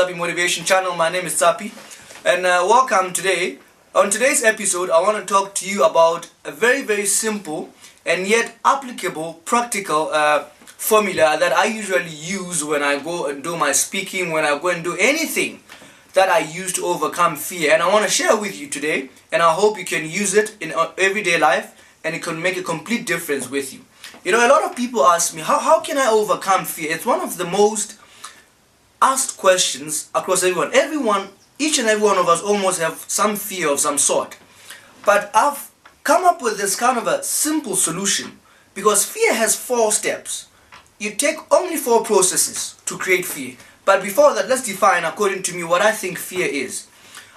Tsapi Motivation Channel. My name is Tsapi, and welcome today. On today's episode, I want to talk to you about a very simple and yet applicable, practical formula that I usually use when I go and do my speaking, when I go and do anything that I use to overcome fear. And I want to share with you today, and I hope you can use it in everyday life and it can make a complete difference with you. You know, a lot of people ask me, how can I overcome fear? It's one of the most asked questions across everyone. Each and every one of us almost have some fear of some sort. But I've come up with this kind of a simple solution, because fear has 4 steps. You take only 4 processes to create fear. But before that, let's define, according to me, what I think fear is.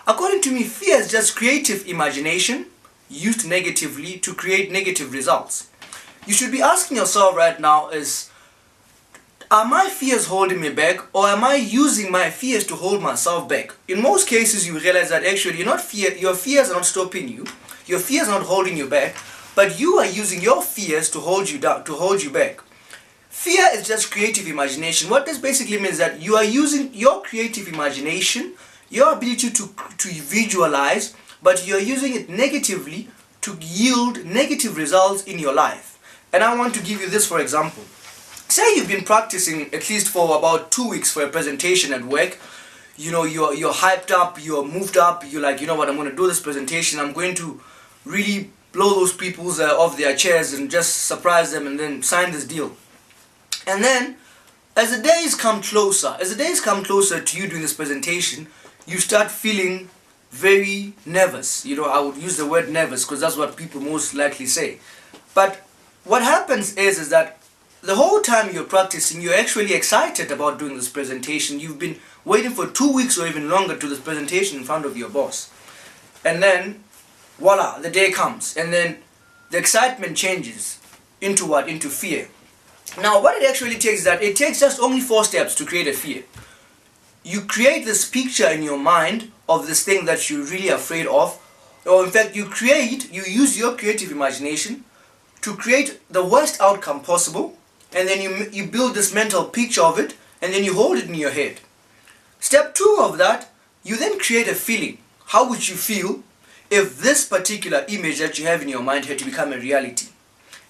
According to me, fear is just creative imagination used negatively to create negative results. You should be asking yourself right now is, are my fears holding me back, or am I using my fears to hold myself back? In most cases, you realize that actually your fears are not stopping you. Your fears are not holding you back, but you are using your fears to hold you down, to hold you back. Fear is just creative imagination. What this basically means is that you are using your creative imagination, your ability to visualize, but you're using it negatively to yield negative results in your life. And I want to give you this for example. Say you've been practicing at least for about 2 weeks for a presentation at work. You know, you're hyped up, you're moved up, you're like, you know what, I'm going to do this presentation, I'm going to really blow those people off their chairs and just surprise them and then sign this deal. And then, as the days come closer to you doing this presentation, you start feeling very nervous. You know, I would use the word nervous because that's what people most likely say. But what happens is that the whole time you're practicing, you're actually excited about doing this presentation. You've been waiting for 2 weeks or even longer to this presentation in front of your boss. And then, voila, the day comes. And then the excitement changes into what? Into fear. Now, what it actually takes is that it takes just only 4 steps to create a fear. You create this picture in your mind of this thing that you're really afraid of. Or in fact, you use your creative imagination to create the worst outcome possible. And then you build this mental picture of it, and then you hold it in your head. Step 2 of that, you then create a feeling. How would you feel if this particular image that you have in your mind had to become a reality?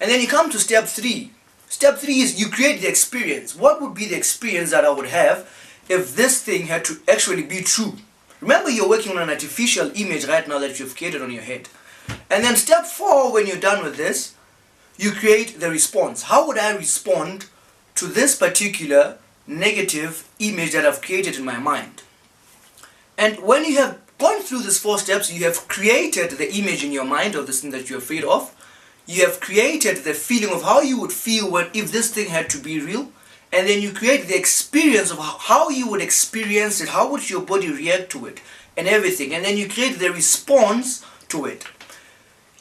And then you come to step 3. Step 3 is you create the experience. What would be the experience that I would have if this thing had to actually be true? Remember, you're working on an artificial image right now that you've created on your head. And then step 4, when you're done with this, you create the response. How would I respond to this particular negative image that I've created in my mind? And when you have gone through these 4 steps, you have created the image in your mind of this thing that you're afraid of. You have created the feeling of how you would feel if this thing had to be real. And then you create the experience of how you would experience it, how would your body react to it, and everything. And then you create the response to it.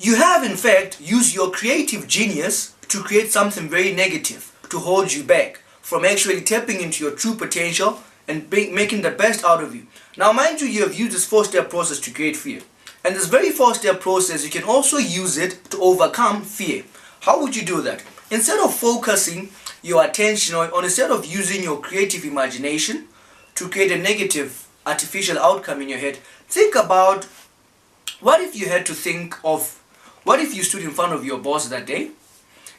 You have, in fact, used your creative genius to create something very negative to hold you back from actually tapping into your true potential and making the best out of you. Now, mind you have used this 4-step process to create fear. And this very 4-step process, you can also use it to overcome fear. How would you do that? Instead of focusing your attention on instead of using your creative imagination to create a negative artificial outcome in your head, think about what if you stood in front of your boss that day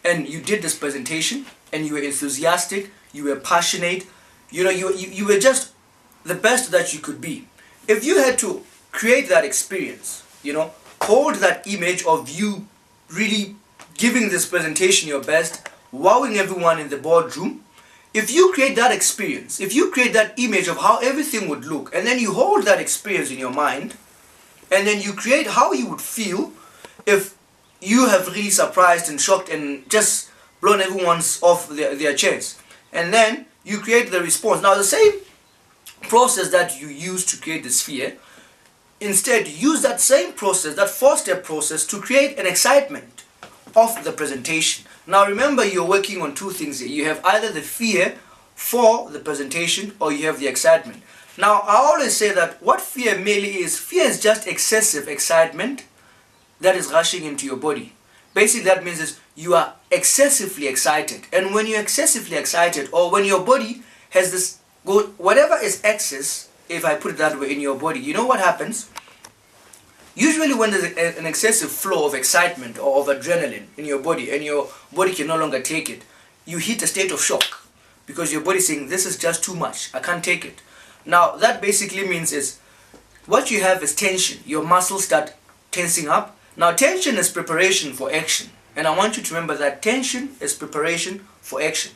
and you did this presentation and you were enthusiastic, you were passionate, you know, you were just the best that you could be. If you had to create that experience, you know, hold that image of you really giving this presentation your best, wowing everyone in the boardroom. If you create that experience, if you create that image of how everything would look, and then you hold that experience in your mind, and then you create how you would feel if you have really surprised and shocked and just blown everyone's off their chairs. And then you create the response. Now, the same process that you use to create this fear, instead use that same process, that 4-step process, to create an excitement of the presentation. Now remember, you're working on 2 things here. You have either the fear for the presentation or you have the excitement. Now, I always say that what fear is just excessive excitement that is rushing into your body. Basically, that means is you are excessively excited. And when you're excessively excited, or when your body has this, whatever is excess if I put it that way, in your body, you know what happens? Usually when there's an excessive flow of excitement or of adrenaline in your body and your body can no longer take it, you hit a state of shock because your body's saying, this is just too much, I can't take it. Now that basically means is what you have is tension. Your muscles start tensing up. Now tension is preparation for action, and I want you to remember that tension is preparation for action.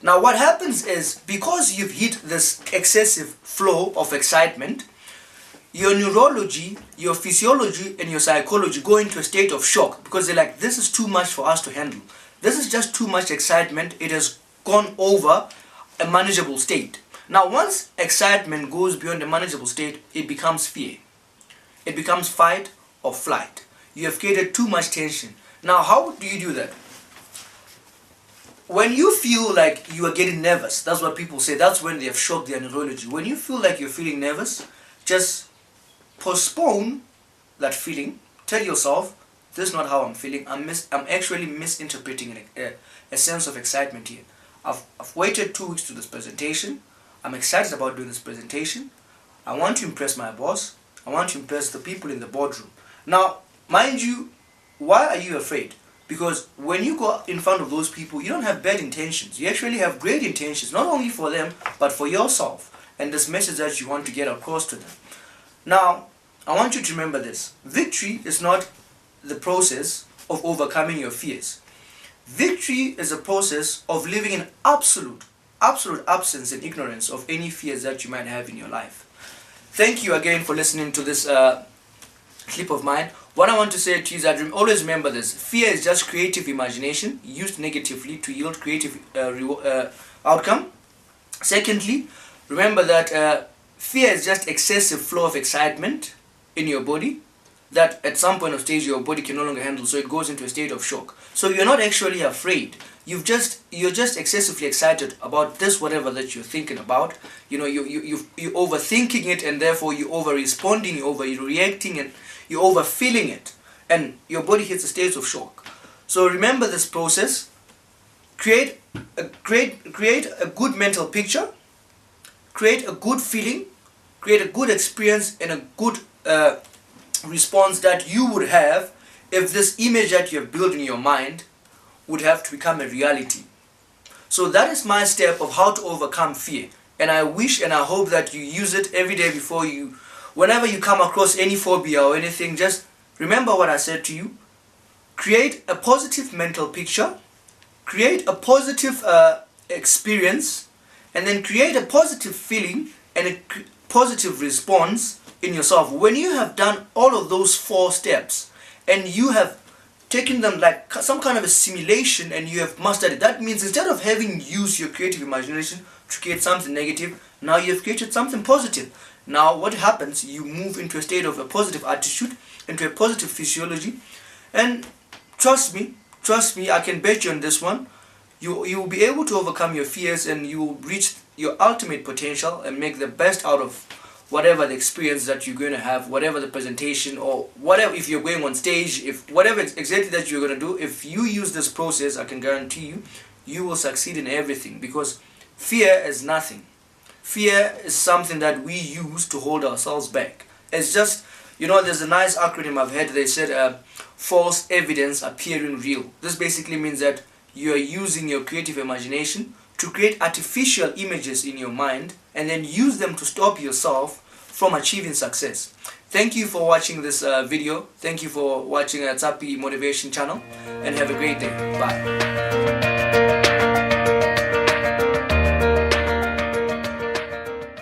Now what happens is, because you've hit this excessive flow of excitement, your neurology, your physiology and your psychology go into a state of shock because they're like, this is too much for us to handle. This is just too much excitement. It has gone over a manageable state. Now once excitement goes beyond a manageable state, it becomes fear. It becomes fight or flight. You have created too much tension. Now how do you do that? When you feel like you are getting nervous, that's what people say, that's when they have shocked their neurology. When you feel like you're feeling nervous, just postpone that feeling. Tell yourself, this is not how I'm feeling. I'm actually misinterpreting a sense of excitement here. I've waited 2 weeks to this presentation. I'm excited about doing this presentation. I want to impress my boss. I want to impress the people in the boardroom. Now, mind you, why are you afraid? Because when you go in front of those people, you don't have bad intentions. You actually have great intentions, not only for them, but for yourself and this message that you want to get across to them. Now, I want you to remember this. Victory is not the process of overcoming your fears. Victory is a process of living in absolute absence and ignorance of any fears that you might have in your life. Thank you again for listening to this clip of mine. What I want to say to you is that always remember this. Fear is just creative imagination used negatively to yield creative outcome. Secondly, remember that fear is just excessive flow of excitement in your body that at some point of stage your body can no longer handle, so it goes into a state of shock. So you're not actually afraid. You're just excessively excited about this whatever that you're thinking about. You know, you're overthinking it, and therefore you're over responding, you're overreacting, and you're over feeling it, and your body hits a state of shock. So remember this process. Create a good mental picture, create a good feeling, create a good experience and a good response that you would have if this image that you have built in your mind would have to become a reality. So that is my step of how to overcome fear, and I wish and I hope that you use it every day before you, whenever you come across any phobia or anything, just remember what I said to you. Create a positive mental picture, create a positive experience, and then create a positive feeling and a positive response in yourself. When you have done all of those 4 steps and you have taken them like some kind of a simulation and you have mastered it, that means instead of having used your creative imagination to create something negative, now you have created something positive. Now what happens? You move into a state of a positive attitude, into a positive physiology, and trust me, I can bet you on this one, you will be able to overcome your fears and you will reach your ultimate potential and make the best out of whatever the experience that you're going to have, whatever the presentation, or whatever, if you're going on stage, if whatever exactly that you're going to do, if you use this process, I can guarantee you, you will succeed in everything, because fear is nothing. Fear is something that we use to hold ourselves back. It's just, you know, there's a nice acronym I've heard, they said false evidence appearing real. This basically means that you are using your creative imagination to create artificial images in your mind and then use them to stop yourself from achieving success. Thank you for watching this video. Thank you for watching Tsapi Motivation channel, and have a great day. Bye.